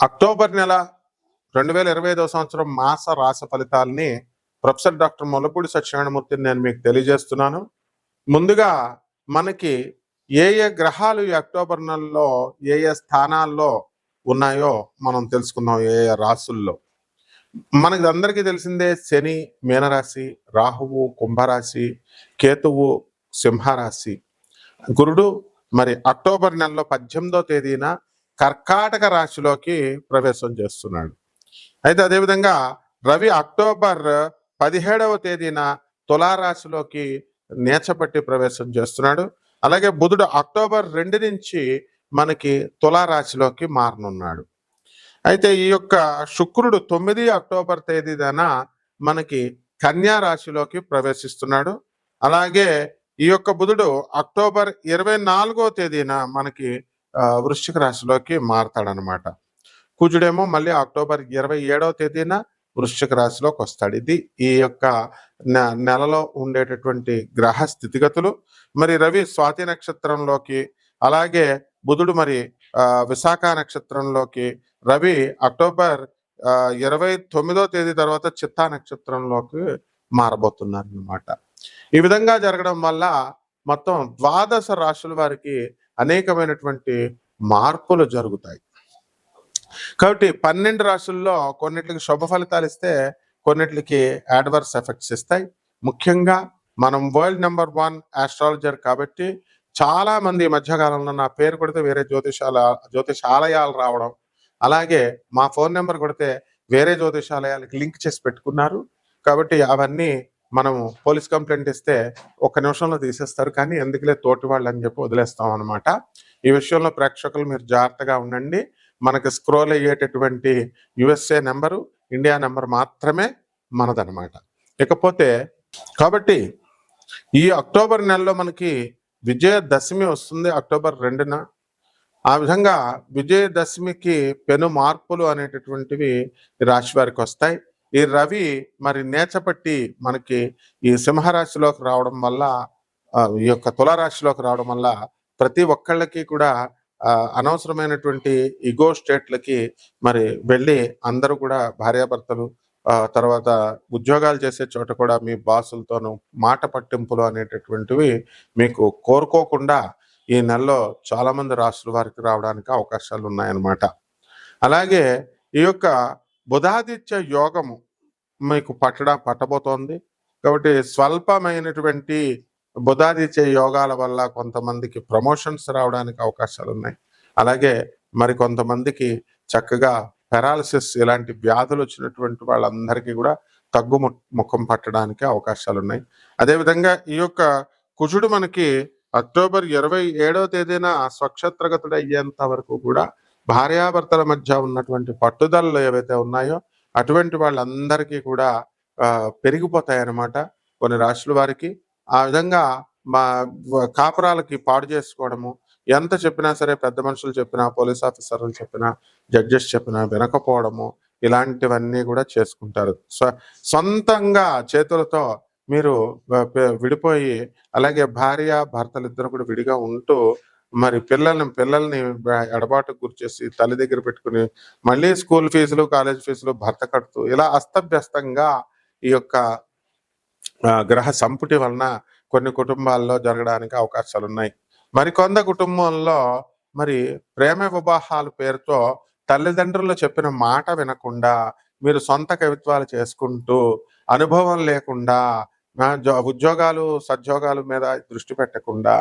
October నెల 2025 సంవత్సరం మాస రాశి ఫలితాలని ప్రొఫెసర్ డాక్టర్ ముల్లపూడి సత్యనారాయణమూర్తిని నేను మీకు తెలియజేస్తున్నాను. ముందుగా మనకి ఏ ఏ గ్రహాలు ఈ అక్టోబర్ నెలలో ఏ ఏ స్థానాల్లో ఉన్నాయో మనం తెలుసుకుందాం. ఏ ఏ రాశుల్లో మనకి అందరికీ తెలిసిందే, శని మీనరాశి, రాహువు కుంభరాశి, కేతువు సింహరాశి, గురుడు మరి అక్టోబర్ నెలలో 18వ తేదీన కర్కాటక రాశిలోకి ప్రవేశం చేస్తున్నాడు. అయితే అదేవిధంగా రవి అక్టోబర్ 17వ తేదీన తులారాశిలోకి నీచపట్టి ప్రవేశం చేస్తున్నాడు. అలాగే బుధుడు అక్టోబర్ 2 నుంచి మనకి తులారాశిలోకి మారనున్నాడు. అయితే ఈ యొక్క శుక్రుడు 9 అక్టోబర్ తేదీన మనకి కన్యా రాశిలోకి ప్రవేశిస్తున్నాడు. అలాగే ఈ యొక్క బుధుడు అక్టోబర్ 24వ తేదీన మనకి వృశ్చిక రాశిలోకి మారతాడనమాట. కుజుడేమో మళ్ళీ అక్టోబర్ 27వ తేదీన వృశ్చిక రాశిలోకి వస్తాడు. ఇది ఈ యొక్క నెలలో ఉండేటటువంటి గ్రహ స్థితిగతులు. మరి రవి స్వాతి నక్షత్రంలోకి, అలాగే బుధుడు మరి విశాఖ నక్షత్రంలోకి, రవి అక్టోబర్ 29వ తేదీ తర్వాత చిత్తా నక్షత్రంలోకి మారబోతున్నారు అన్నమాట. ఈ విధంగా జరగడం వల్ల మొత్తం 12 రాశుల వారికి అనేకమైనటువంటి మార్పులు జరుగుతాయి. కాబట్టి 12 రాశుల్లో కొన్నిటికి శుభ ఫలితాలు ఇస్తే, కొన్నిటికి యాడ్వర్స్ ఎఫెక్ట్స్ ఇస్తాయి. ముఖ్యంగా మనం వరల్డ్ నెంబర్ 1 ఆస్ట్రాలజర్ కాబట్టి చాలా మంది ఈ మధ్యకాలంలో నా పేరు కొడితే వేరే జ్యోతిషాలయాలు రావడం, అలాగే మా ఫోన్ నెంబర్ కొడితే వేరే జ్యోతిషాలయాలకి లింక్ చేసి పెట్టుకున్నారు. కాబట్టి అవన్నీ మనము పోలీస్ కంప్లైంట్ ఇస్తే 1 నిమిషంలో తీసేస్తారు, కానీ ఎందుకులే తోటి వాళ్ళు అని చెప్పి వదిలేస్తాం అనమాట. ఈ విషయంలో ప్రేక్షకులు మీరు జాగ్రత్తగా ఉండండి. మనకు స్క్రోల్ అయ్యేటటువంటి యుఎస్ఏ నెంబరు, ఇండియా నెంబర్ మాత్రమే మనదనమాట. ఇకపోతే కాబట్టి ఈ అక్టోబర్ నెలలో మనకి విజయదశమి వస్తుంది అక్టోబర్ 2న. ఆ విధంగా విజయదశమికి పెను మార్పులు అనేటటువంటివి రాశి వారికి వస్తాయి. ఈ రవి మరి నేచపట్టి మనకి ఈ సింహరాశిలోకి రావడం వల్ల, ఈ యొక్క తులారాశిలోకి రావడం వల్ల ప్రతి ఒక్కళ్ళకి కూడా అనవసరమైనటువంటి ఇగో స్టేట్లకి మరి వెళ్ళి అందరూ కూడా భార్యాభర్తలు, తర్వాత ఉద్యోగాలు చేసే చోట కూడా మీ బాసులతోనూ మాట పట్టింపులు అనేటటువంటివి మీకు కోరుకోకుండా ఈ నెలలో చాలా మంది రాష్ట్రాల వారికి రావడానికి అవకాశాలు ఉన్నాయన్నమాట. అలాగే ఈ యొక్క బుధాదిత్య యోగము మీకు పట్టబోతోంది. కాబట్టి స్వల్పమైనటువంటి బుధాదిత్య యోగాల వల్ల కొంతమందికి ప్రమోషన్స్ రావడానికి అవకాశాలు ఉన్నాయి. అలాగే మరి కొంతమందికి చక్కగా పెరాలసిస్ ఇలాంటి వ్యాధులు వచ్చినటువంటి వాళ్ళందరికీ కూడా ముఖం పట్టడానికి అవకాశాలు ఉన్నాయి. అదేవిధంగా ఈ యొక్క కుజుడు మనకి అక్టోబర్ 27వ తేదీన స్వక్షత్రగతుడు అయ్యేంత వరకు కూడా భార్యాభర్తల మధ్య ఉన్నటువంటి పట్టుదలలు ఏవైతే ఉన్నాయో అటువంటి వాళ్ళందరికీ కూడా పెరిగిపోతాయి అన్నమాట కొన్ని రాశుల వారికి. ఆ విధంగా మా కాపురాలకి పాడు చేసుకోవడము, ఎంత చెప్పినా సరే, పెద్ద మనుషులు చెప్పినా, పోలీస్ ఆఫీసర్లు చెప్పినా, జడ్జెస్ చెప్పినా వినకపోవడము, ఇలాంటివన్నీ కూడా చేసుకుంటారు. సొంతంగా చేతులతో మీరు విడిపోయి, అలాగే భార్య భర్తలు ఇద్దరు కూడా విడిగా ఉంటూ మరి పిల్లల్ని ఎడబాటుకు గురిచేసి తల్లి దగ్గర పెట్టుకుని మళ్ళీ స్కూల్ ఫీజులు, కాలేజ్ ఫీజులు భర్త కడుతూ ఇలా అస్తవ్యస్తంగా ఈ యొక్క గ్రహ సంపుటి వలన కొన్ని కుటుంబాల్లో జరగడానికి అవకాశాలు ఉన్నాయి. మరికొంత కుటుంబంలో మరి ప్రేమ వివాహాల పేరుతో తల్లిదండ్రులు చెప్పిన మాట వినకుండా మీరు సొంత కవిత్వాలు చేసుకుంటూ, అనుభవం లేకుండా, ఉద్యోగాలు సద్యోగాల మీద దృష్టి పెట్టకుండా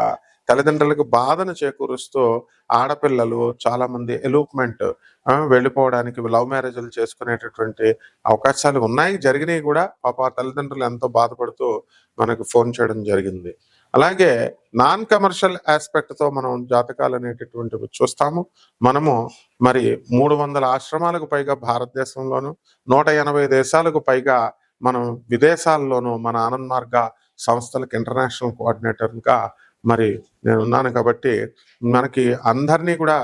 తల్లిదండ్రులకు బాధను చేకూరుస్తూ ఆడపిల్లలు చాలా మంది ఎలూప్మెంట్ వెళ్ళిపోవడానికి, లవ్ మ్యారేజ్లు చేసుకునేటటువంటి అవకాశాలు ఉన్నాయి, జరిగినాయి కూడా. పాప తల్లిదండ్రులు ఎంతో బాధపడుతూ మనకు ఫోన్ చేయడం జరిగింది. అలాగే నాన్ కమర్షియల్ ఆస్పెక్ట్తో మనం జాతకాలు అనేటటువంటివి చూస్తాము. మనము మరి 300 ఆశ్రమాలకు పైగా భారతదేశంలోను, 180 దేశాలకు పైగా మనం విదేశాల్లోనూ మన ఆనంద్ మార్గ సంస్థలకు ఇంటర్నేషనల్ కోఆర్డినేటర్గా మరి నేను ఉన్నాను. కాబట్టి మనకి అందరినీ కూడా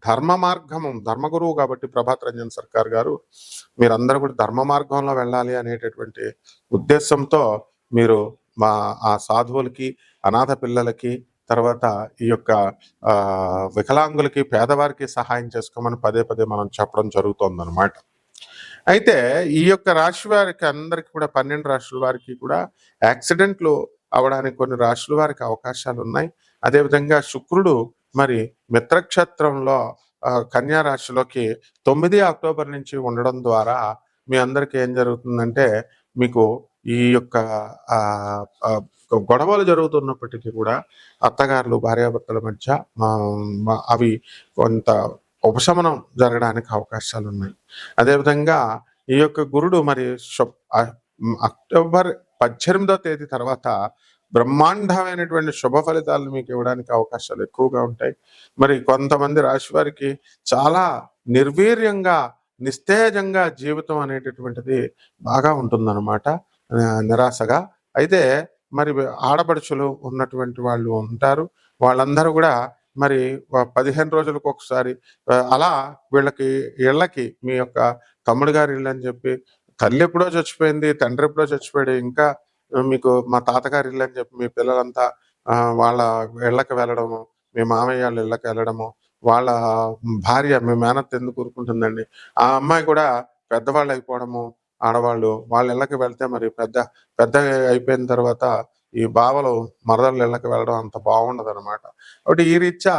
ధర్మ మార్గము, ధర్మగురువు కాబట్టి ప్రభాత్ రంజన్ సర్కార్ గారు మీరందరూ కూడా ధర్మ మార్గంలో వెళ్ళాలి అనేటటువంటి ఉద్దేశంతో మీరు ఆ సాధువులకి, అనాథ పిల్లలకి, తర్వాత ఈ యొక్క వికలాంగులకి, పేదవారికి సహాయం చేసుకోమని పదే పదే మనం చెప్పడం జరుగుతోందనమాట. అయితే ఈ యొక్క రాశి వారికి అందరికి కూడా 12 రాశుల వారికి కూడా యాక్సిడెంట్లు అవ్వడానికి కొన్ని రాశుల వారికి అవకాశాలు ఉన్నాయి. అదేవిధంగా శుక్రుడు మరి మిత్రక్షేత్రంలో కన్యా రాశిలోకి 9 అక్టోబర్ నుంచి ఉండడం ద్వారా మీ అందరికీ ఏం జరుగుతుందంటే, మీకు ఈ యొక్క గొడవలు జరుగుతున్నప్పటికీ కూడా అత్తగారులు, భార్యాభర్తల మధ్య అవి కొంత ఉపశమనం జరగడానికి అవకాశాలు ఉన్నాయి. అదేవిధంగా ఈ యొక్క గురుడు మరి అక్టోబర్ 18వ తేదీ తర్వాత బ్రహ్మాండమైనటువంటి శుభ ఫలితాలను మీకు ఇవ్వడానికి అవకాశాలు ఎక్కువగా ఉంటాయి. మరి కొంతమంది రాశి వారికి చాలా నిర్వీర్యంగా, నిస్తేజంగా జీవితం అనేటటువంటిది బాగా ఉంటుందన్నమాట, నిరాశగా. అయితే మరి ఆడపడుచులు ఉన్నటువంటి వాళ్ళు ఉంటారు. వాళ్ళందరూ కూడా మరి 15 రోజులకు ఒకసారి అలా వీళ్ళకి ఇళ్ళకి, మీ యొక్క తమ్ముడు గారి ఇల్లు అని చెప్పి, తల్లి ఎప్పుడో చచ్చిపోయింది, తండ్రి ఎప్పుడో చచ్చిపోయాడు, ఇంకా మీకు మా తాతగారి ఇల్లు అని చెప్పి మీ పిల్లలంతా వాళ్ళ ఇళ్ళకి వెళ్ళడము, మీ మామయ్య వాళ్ళ ఇళ్ళకి వెళ్ళడము, వాళ్ళ భార్య, మీ మేనత్త ఎందుకు ఊరుకుంటుందండి, ఆ అమ్మాయి కూడా పెద్దవాళ్ళు అయిపోవడము, ఆడవాళ్ళు వాళ్ళ ఇళ్ళకి వెళ్తే మరి పెద్ద అయిపోయిన తర్వాత ఈ బావలు మరదళ్ళ ఇళ్ళకి వెళ్ళడం అంత బాగుండదు అనమాట. కాబట్టి ఈ రీత్యా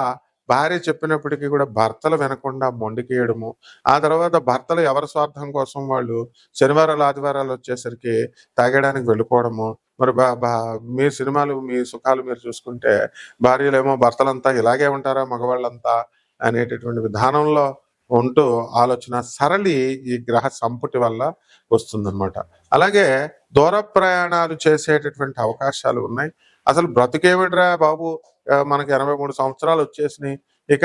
భార్య చెప్పినప్పటికీ కూడా భర్తలు వినకుండా మొండికేయడము, ఆ తర్వాత భర్తలు ఎవరి స్వార్థం కోసం వాళ్ళు శనివారాలు, ఆదివారాలు వచ్చేసరికి తాగడానికి వెళ్ళిపోవడము. మరి మీ సినిమాలు, మీ సుఖాలు మీరు చూసుకుంటే భార్యలేమో భర్తలంతా ఇలాగే ఉంటారా మగవాళ్ళంతా అనేటటువంటి విధానంలో ఉంటూ ఆలోచన సరళి ఈ గ్రహ సంపుటి వల్ల వస్తుందన్నమాట. అలాగే దూర ప్రయాణాలు చేసేటటువంటి అవకాశాలు ఉన్నాయి. అసలు బ్రతుకేమిట్రా బాబు, మనకి 83 సంవత్సరాలు వచ్చేసినాయి, ఇక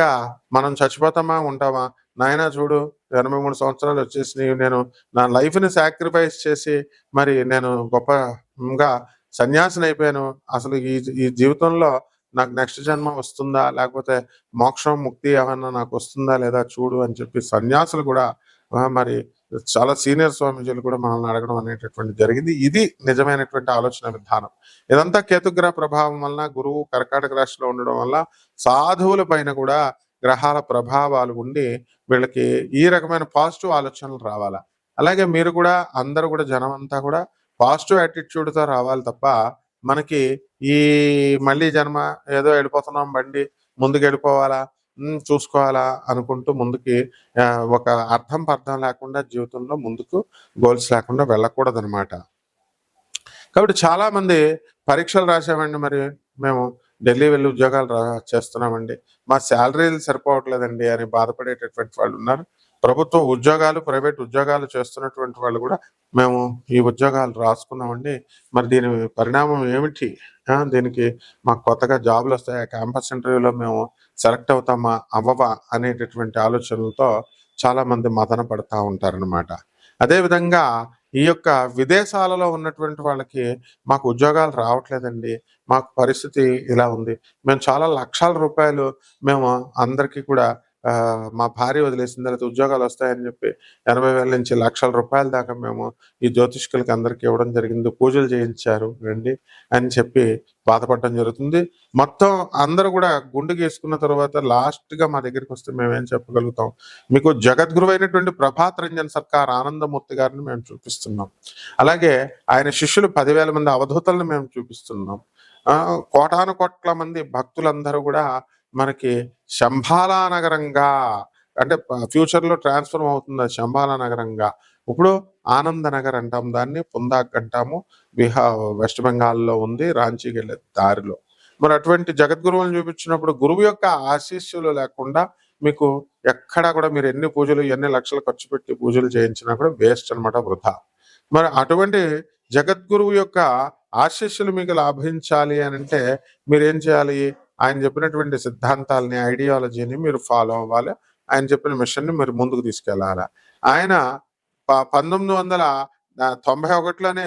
మనం చచ్చిపోతామా ఉంటామా, నాయనా చూడు 83 సంవత్సరాలు వచ్చేసినాయి, నేను నా లైఫ్ని సాక్రిఫైస్ చేసి మరి నేను గొప్పగా సన్యాసిని అయిపోయాను, అసలు ఈ జీవితంలో నాకు నెక్స్ట్ జన్మ వస్తుందా, లేకపోతే మోక్షం, ముక్తి ఏమన్నా నాకు వస్తుందా లేదా చూడు అని చెప్పి సన్యాసులు కూడా మరి చాలా సీనియర్ స్వామీజీలు కూడా మనల్ని అడగడం అనేటటువంటి జరిగింది. ఇది నిజమైనటువంటి ఆలోచన విధానం. ఇదంతా కేతుగ్రహ ప్రభావం వలన, గురువు కర్కాటక రాశిలో ఉండడం వల్ల సాధువుల పైన కూడా గ్రహాల ప్రభావాలు ఉండి వీళ్ళకి ఈ రకమైన పాజిటివ్ ఆలోచనలు రావాలా. అలాగే మీరు కూడా, అందరూ కూడా, జనం అంతా కూడా పాజిటివ్ యాటిట్యూడ్తో రావాలి తప్ప మనకి ఈ మళ్ళీ జన్మ ఏదో వెళ్ళిపోతున్నాం, బండి ముందుకు వెళ్ళిపోవాలా, చూసుకోవాలా అనుకుంటూ ముందుకి ఒక అర్థం పర్థం లేకుండా జీవితంలో ముందుకు గోల్స్ లేకుండా వెళ్ళకూడదనమాట. కాబట్టి చాలా మంది పరీక్షలు రాసామండి, మరి మేము ఢిల్లీ వెళ్ళి ఉద్యోగాలు చేస్తున్నామండి, మా శాలరీలు సరిపోవట్లేదండి అని బాధపడేటటువంటి వాళ్ళు ఉన్నారు. ప్రభుత్వ ఉద్యోగాలు, ప్రైవేట్ ఉద్యోగాలు చేస్తున్నటువంటి వాళ్ళు కూడా మేము ఈ ఉద్యోగాలు రాసుకున్నామండి, మరి దీని పరిణామం ఏమిటి, దీనికి మాకు కొత్తగా జాబులు వస్తాయా, క్యాంపస్ ఇంటర్వ్యూలో మేము సెలెక్ట్ అవుతామా అవ్వవా అనేటటువంటి ఆలోచనలతో చాలా మంది మదన పడతా ఉంటారనమాట. అదేవిధంగా ఈ యొక్క విదేశాలలో ఉన్నటువంటి వాళ్ళకి మాకు ఉద్యోగాలు రావట్లేదండి, మాకు పరిస్థితి ఇలా ఉంది, మేము చాలా లక్షల రూపాయలు మేము అందరికీ కూడా మా భార్య వదిలేసింది, లేకపోతే ఉద్యోగాలు వస్తాయని చెప్పి 80,000 నుంచి లక్షల రూపాయల దాకా మేము ఈ జ్యోతిష్కులకి అందరికీ ఇవ్వడం జరిగింది, పూజలు చేయించారు రండి అని చెప్పి బాధపడడం జరుగుతుంది. మొత్తం అందరూ కూడా గుండు గీసుకున్న తర్వాత లాస్ట్గా మా దగ్గరికి వస్తే మేమేం చెప్పగలుగుతాం, మీకు జగద్గురు అయినటువంటి ప్రభాత్ రంజన్ సర్కార్ ఆనందమూర్తి గారిని మేము చూపిస్తున్నాం. అలాగే ఆయన శిష్యులు 10,000 మంది అవధూతలను మేము చూపిస్తున్నాం. కోటాను కోట్ల మంది భక్తులందరూ కూడా మనకి శంబాలా నగరంగా, అంటే ఫ్యూచర్లో ట్రాన్స్ఫర్మ్ అవుతుంది శంబాలా నగరంగా. ఇప్పుడు ఆనంద నగర్ అంటాం దాన్ని, పుందాక్ అంటాము, వెస్ట్ బెంగాల్లో ఉంది, రాంచీకి వెళ్ళే దారిలో. మరి అటువంటి జగద్గురువులను చూపించినప్పుడు గురువు యొక్క ఆశీస్సులు లేకుండా మీకు ఎక్కడా కూడా మీరు ఎన్ని పూజలు, ఎన్ని లక్షలు ఖర్చు పెట్టి పూజలు చేయించినా కూడా వేస్ట్ అనమాట, వృధా. మరి అటువంటి జగద్గురువు యొక్క ఆశీస్సులు మీకు లాభించాలి అని అంటే మీరేం చేయాలి, ఆయన చెప్పినటువంటి సిద్ధాంతాలని, ఐడియాలజీని మీరు ఫాలో అవ్వాలి, ఆయన చెప్పిన మిషన్ని మీరు ముందుకు తీసుకెళ్ళాలి. ఆయన 1991లోనే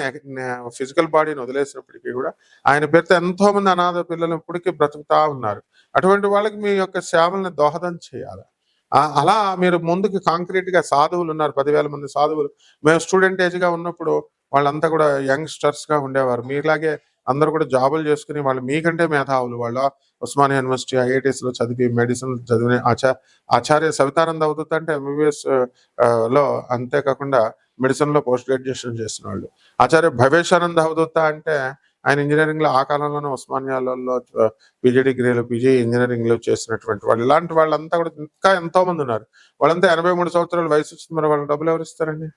ఫిజికల్ బాడీని వదిలేసినప్పటికీ కూడా ఆయన పేరుతో ఎంతో మంది అనాథ పిల్లలు ఇప్పటికీ బ్రతుకుతా ఉన్నారు. అటువంటి వాళ్ళకి మీ యొక్క సేవల్ని దోహదం చేయాలి. అలా మీరు ముందుకు కాంక్రీట్గా, సాధువులు ఉన్నారు 10,000 మంది సాధువులు. మేము స్టూడెంట్ ఏజ్గా ఉన్నప్పుడు వాళ్ళంతా కూడా యంగ్స్టర్స్గా ఉండేవారు, మీలాగే అందరూ కూడా జాబులు చేసుకుని వాళ్ళు మీకంటే మేధావులు, వాళ్ళు ఉస్మానియా యూనివర్సిటీ ఐఐటీస్లో చదివి మెడిసిన్ చదివిన ఆచార్య సవితానంద అవధూత అంటే ఎంబీబీఎస్ లో, అంతేకాకుండా మెడిసిన్లో పోస్ట్ గ్రాడ్యుయేషన్ చేసిన వాళ్ళు. ఆచార్య భవేశానంద అవధూత అంటే ఆయన ఇంజనీరింగ్లో ఆ కాలంలోనే ఉస్మానియాలలో పీజీ డిగ్రీలు, పీజీ ఇంజనీరింగ్లో చేసినటువంటి వాళ్ళు. ఇలాంటి వాళ్ళంతా కూడా ఇంకా ఎంతో మంది ఉన్నారు. వాళ్ళంతా 83 సంవత్సరాల వయసు వచ్చింది, మరి వాళ్ళకి డబ్బులు ఎవరు ఇస్తారండి?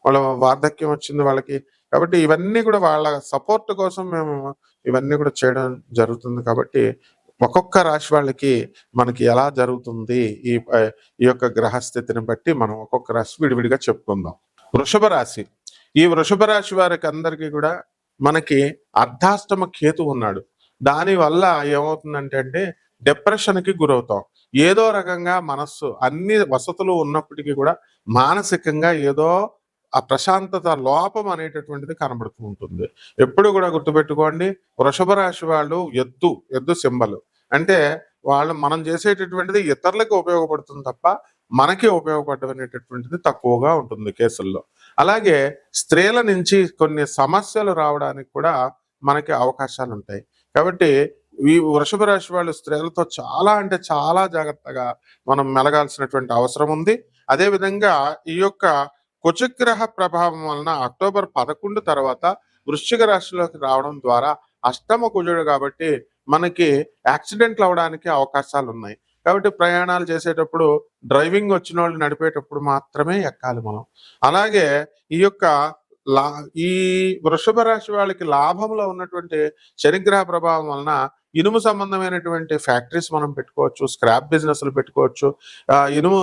వాళ్ళ వార్ధక్యం వచ్చింది వాళ్ళకి. కాబట్టి ఇవన్నీ కూడా వాళ్ళ సపోర్ట్ కోసం మేము ఇవన్నీ కూడా చేయడం జరుగుతుంది. కాబట్టి ఒక్కొక్క రాశి వాళ్ళకి మనకి ఎలా జరుగుతుంది ఈ యొక్క గ్రహస్థితిని బట్టి మనం ఒక్కొక్క రాశి విడివిడిగా చెప్పుకుందాం. వృషభ రాశి. ఈ వృషభ రాశి వారికి అందరికీ కూడా మనకి అర్ధాష్టమ కేతు ఉన్నాడు. దానివల్ల ఏమవుతుందంటే డిప్రెషన్కి గురవుతాం. ఏదో రకంగా మనస్సు అన్ని వసతులు ఉన్నప్పటికీ కూడా మానసికంగా ఏదో ఆ ప్రశాంతత లోపం అనేటటువంటిది కనబడుతూ ఉంటుంది. ఎప్పుడు కూడా గుర్తుపెట్టుకోండి, వృషభ రాశి వాళ్ళు ఎద్దు సింబల్ అంటే వాళ్ళు మనం చేసేటటువంటిది ఇతరులకు ఉపయోగపడుతుంది తప్ప మనకి ఉపయోగపడడం అనేటటువంటిది తక్కువగా ఉంటుంది కేసుల్లో. అలాగే స్త్రీల నుంచి కొన్ని సమస్యలు రావడానికి కూడా మనకి అవకాశాలు ఉంటాయి. కాబట్టి ఈ వృషభ రాశి వాళ్ళు స్త్రీలతో చాలా అంటే చాలా జాగ్రత్తగా మనం మెలగాల్సినటువంటి అవసరం ఉంది. అదేవిధంగా ఈ యొక్క కుజగ్రహ ప్రభావం వలన అక్టోబర్ 11 తర్వాత వృశ్చిక రాశిలోకి రావడం ద్వారా అష్టమ కుజుడు కాబట్టి మనకి యాక్సిడెంట్లు అవడానికి అవకాశాలు ఉన్నాయి. కాబట్టి ప్రయాణాలు చేసేటప్పుడు డ్రైవింగ్ వచ్చిన వాళ్ళు నడిపేటప్పుడు మాత్రమే ఎక్కాలి మనం. అలాగే ఈ యొక్క ఈ వృషభ రాశి వాళ్ళకి లాభంలో ఉన్నటువంటి శనిగ్రహ ప్రభావం వలన ఇనుము సంబంధమైనటువంటి ఫ్యాక్టరీస్ మనం పెట్టుకోవచ్చు, స్క్రాప్ బిజినెస్లు పెట్టుకోవచ్చు. ఇనుము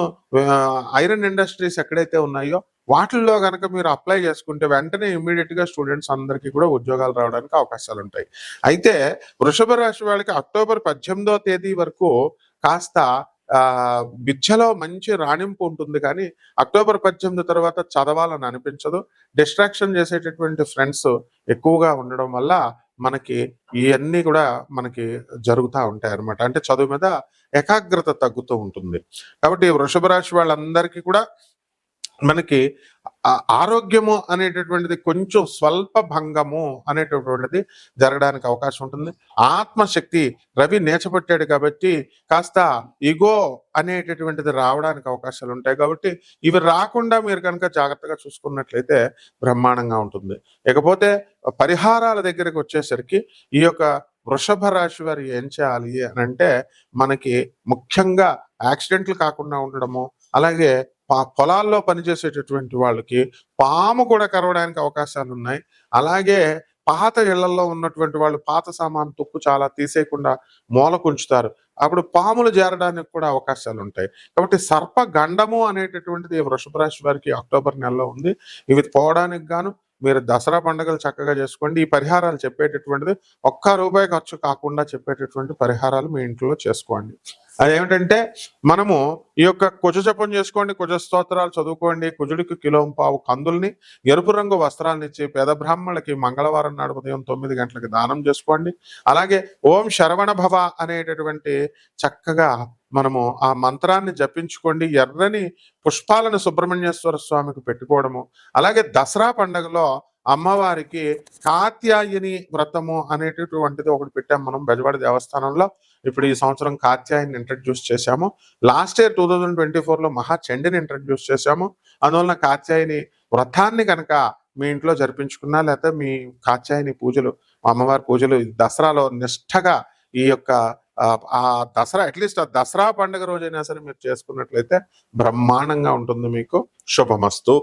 ఐరన్ ఇండస్ట్రీస్ ఎక్కడైతే ఉన్నాయో వాటిల్లో కనుక మీరు అప్లై చేసుకుంటే వెంటనే ఇమ్మీడియట్ గా స్టూడెంట్స్ అందరికీ కూడా ఉద్యోగాలు రావడానికి అవకాశాలు ఉంటాయి. అయితే వృషభ రాశి వాళ్ళకి అక్టోబర్ 18వ తేదీ వరకు కాస్త విద్యలో మంచి రాణింపు ఉంటుంది, కానీ అక్టోబర్ 18 తర్వాత చదవాలని అనిపించదు. డిస్ట్రాక్షన్ చేసేటటువంటి ఫ్రెండ్స్ ఎక్కువగా ఉండడం వల్ల మనకి ఇవన్నీ కూడా మనకి జరుగుతూ ఉంటాయి అన్నమాట. అంటే చదువు మీద ఏకాగ్రత తగ్గుతూ ఉంటుంది. కాబట్టి వృషభ రాశి వాళ్ళందరికీ కూడా మనకి ఆరోగ్యము అనేటటువంటిది కొంచెం స్వల్ప భంగము అనేటటువంటిది జరగడానికి అవకాశం ఉంటుంది. ఆత్మశక్తి రవి నేచపట్టాడు కాబట్టి కాస్త ఇగో అనేటటువంటిది రావడానికి అవకాశాలు ఉంటాయి. కాబట్టి ఇవి రాకుండా మీరు కనుక జాగ్రత్తగా చూసుకున్నట్లయితే బ్రహ్మాండంగా ఉంటుంది. ఇకపోతే పరిహారాల దగ్గరికి వచ్చేసరికి ఈ యొక్క వృషభ రాశి వారు ఏం చేయాలి అని అంటే మనకి ముఖ్యంగా యాక్సిడెంట్లు కాకుండా ఉండడము, అలాగే పొలాల్లో పనిచేసేటటువంటి వాళ్ళకి పాము కూడా కరవడానికి అవకాశాలు ఉన్నాయి. అలాగే పాత ఇళ్లలో ఉన్నటువంటి వాళ్ళు పాత సామాను తుక్కు చాలా తీసేయకుండా మూలకుంచుతారు, అప్పుడు పాములు చేరడానికి కూడా అవకాశాలు ఉంటాయి. కాబట్టి సర్ప గండము అనేటటువంటిది వృషభ రాశి వారికి అక్టోబర్ నెలలో ఉంది. ఇవి పోవడానికి గాను మీరు దసరా పండుగలు చక్కగా చేసుకోండి. ఈ పరిహారాలు చెప్పేటటువంటిది ₹1 ఖర్చు కాకుండా చెప్పేటటువంటి పరిహారాలు మీ ఇంట్లో చేసుకోండి. అదేమిటంటే మనము ఈ యొక్క కుజ జపం చేసుకోండి, కుజ స్తోత్రాలు చదువుకోండి, కుజుడికి 1.5 కిలో కందుల్ని ఎరుపు రంగు వస్త్రాలను ఇచ్చి పేద బ్రాహ్మణులకి మంగళవారం నాడు ఉదయం 9 గంటలకు దానం చేసుకోండి. అలాగే ఓం శరవణ భవ అనేటటువంటి చక్కగా మనము ఆ మంత్రాన్ని జపించుకోండి. ఎర్రని పుష్పాలను సుబ్రహ్మణ్యేశ్వర స్వామికి పెట్టుకోవడము. అలాగే దసరా పండుగలో అమ్మవారికి కాత్యాయని వ్రతము అనేటటువంటిది ఒకటి పెట్టాం మనం బెజవాడ దేవస్థానంలో. ఇప్పుడు ఈ సంవత్సరం కాత్యాయని ఇంట్రడ్యూస్ చేశాము. లాస్ట్ ఇయర్ 2024లో మహాచండిని ఇంట్రడ్యూస్ చేశాము. అందువలన కాత్యాయని వ్రతాన్ని కనుక మీ ఇంట్లో జరిపించుకున్నా, లేకపోతే మీ కాత్యాయని పూజలు, అమ్మవారి పూజలు దసరాలో నిష్ఠగా ఈ యొక్క ఆ దసరా అట్లీస్ట్ ఆ దసరా పండుగ రోజైనా సరే మీరు చేసుకున్నట్లయితే బ్రహ్మాండంగా ఉంటుంది. మీకు శుభమస్తు.